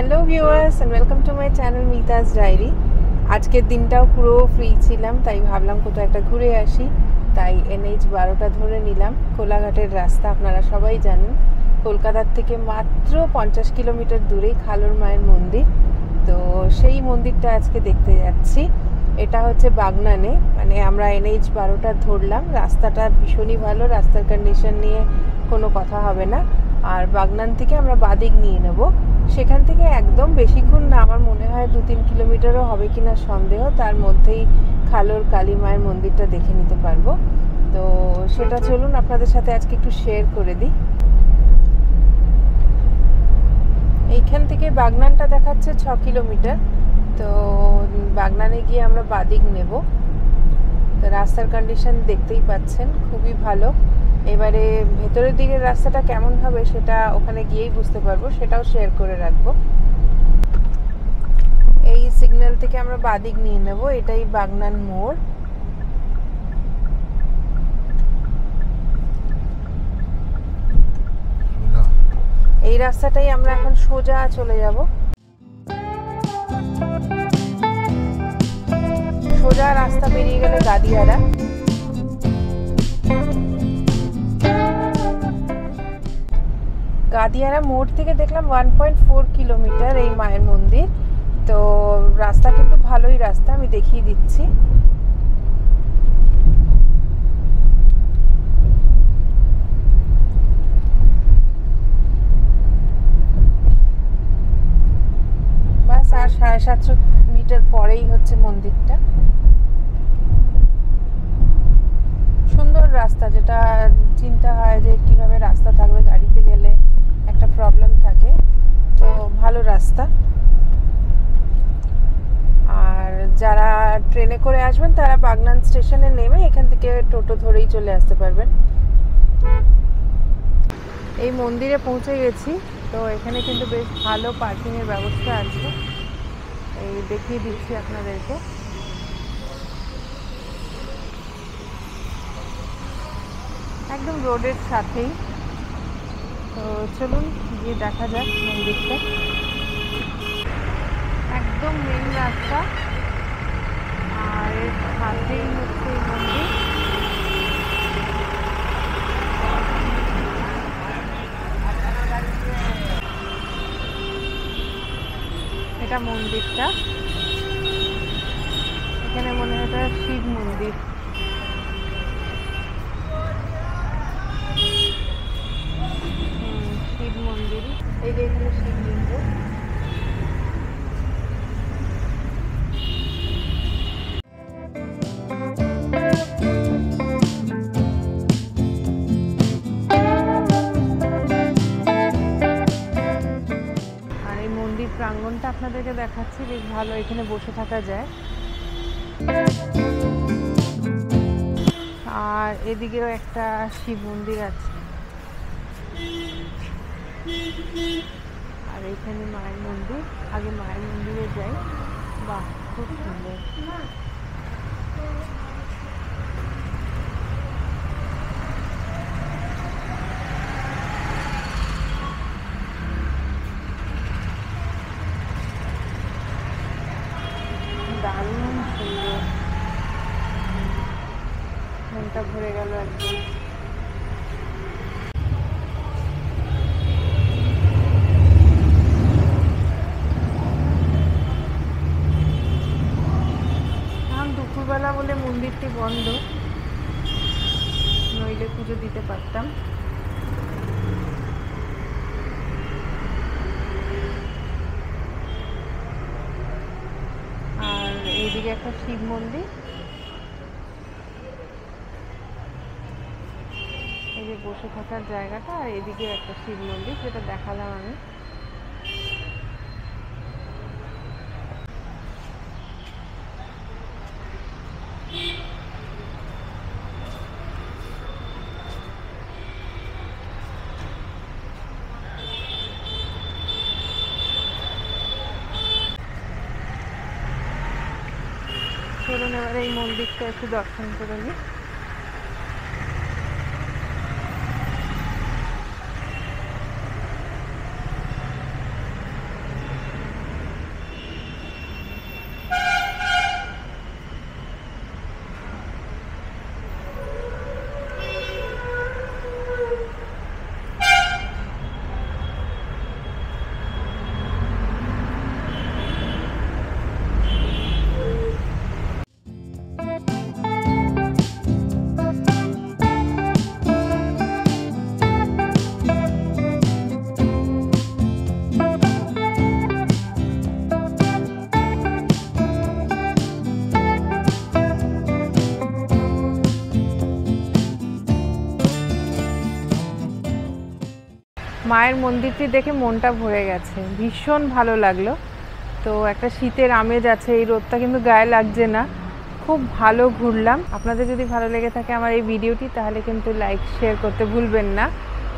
Hello viewers and welcome to my channel Mita's diary. আজকের দিনটাও পুরো ফ্রি ছিলাম, তাই ভাবলাম কোথাও একটা ঘুরে আসি। তাই NH-12টা ধরে নিলাম। কোলাঘাটের রাস্তা আপনারা সবাই জানেন। কলকাতার থেকে মাত্র 50 কিলোমিটার দূরেই খালুর মায়ের মন্দির। তো সেই মন্দিরটা আজকে দেখতে যাচ্ছি। এটা হচ্ছে বাগনানে, মানে আমরা NH-12টা ধরলাম। রাস্তাটা ভীষণই ভালো, রাস্তার কন্ডিশন নিয়ে কোনো কথা হবে না। আর বাগনান থেকে আমরা বাদিক নিয়ে নেব। সেখান থেকে একদম বেশিক্ষণ না, আমার মনে হয় 2-3 কিলোমিটারও হবে কিনা সন্দেহ। তার মধ্যেই খালুর কালী মায়ের মন্দিরটা দেখে নিতে পারবো। তো সেটা চলুন আপনাদের সাথে আজকে একটু শেয়ার করে দিই। এইখান থেকে বাগনানটা দেখাচ্ছে 6 কিলোমিটার। তো বাগনানে গিয়ে আমরা বাদিক নেব। তো রাস্তার কন্ডিশন দেখতেই পাচ্ছেন, খুবই ভালো। এবারে ভেতরের দিকের রাস্তাটা কেমন হবে সেটা ওখানে গিয়েই বুঝতে পারবো, সেটাও শেয়ার করে রাখবো। এই সিগন্যাল থেকে আমরা বাদিক নিয়ে নেব, এটাই বাগনান মোড়। এই রাস্তাটাই আমরা এখন সোজা চলে যাব। সোজা রাস্তা বেরিয়ে গেলে গাদিয়ারা। গাদিয়ারা মোড় থেকে দেখলাম 1.4 কিলোমিটার এই মায়ের মন্দির। তো রাস্তা কিন্তু ভালোই রাস্তা, আমি দেখিয়ে দিচ্ছি। বাস আর 750 মিটার পরেই হচ্ছে মন্দিরটা। সুন্দর রাস্তা, যেটা চিন্তা হয় যে কিভাবে রাস্তা থাকবে গাড়িতে গেলে একটা প্রবলেম থাকে, তো ভালো রাস্তা। আর যারা ট্রেনে করে আসবেন তারা বাগনান স্টেশনে নেমে এখান থেকে টোটো ধরেই চলে আসতে পারবেন। এই মন্দিরে পৌঁছে গেছি। তো এখানে কিন্তু বেশ ভালো পার্কিংয়ের ব্যবস্থা আছে, এই দেখিয়ে দিচ্ছি আপনাদেরকে। একদম রোডের সাথেই। তো চলুন গিয়ে দেখা যাক মন্দিরটা। একদম মেন রাস্তা, আর এর সাথেই হচ্ছে এই মন্দির। এটা মন্দিরটা, এখানে মনে হয় এটা শিব মন্দির। শিব মন্দির, এই যে এখানে শিবলিঙ্গ। আর এই মন্দির প্রাঙ্গণটা আপনাদেরকে দেখাচ্ছি, বেশ ভালো, এখানে বসে থাকা যায়। আর এদিকেও একটা শিব মন্দির আছে, আর এখানে মায়ের মন্দির। আগে মায়ের মন্দিরে যাই। বাহ, খুব সুন্দর। দারুণ সুন্দর, মনটা ভরে গেল একদম। দুপুরবেলা বলে মন্দিরটি বন্ধ, নইলে পুজো দিতে পারতাম। আর এইদিকে একটা শিব মন্দির, এই যে বসে থাকার জায়গাটা, আর এদিকে একটা শিব মন্দির, যেটা দেখালাম আমি। চলুন এবারে এই মন্দিরটা একটু দর্শন করে নিই। মায়ের মন্দিরটি দেখে মনটা ভরে গেছে, ভীষণ ভালো লাগলো। তো একটা শীতের আমেজ আছে, এই রোদটা কিন্তু গায়ে লাগছে না, খুব ভালো ঘুরলাম। আপনাদের যদি ভালো লেগে থাকে আমার এই ভিডিওটি, তাহলে কিন্তু লাইক শেয়ার করতে ভুলবেন না,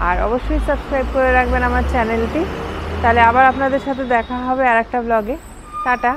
আর অবশ্যই সাবস্ক্রাইব করে রাখবেন আমার চ্যানেলটি। তাহলে আবার আপনাদের সাথে দেখা হবে আর একটা ব্লগে। টাটা।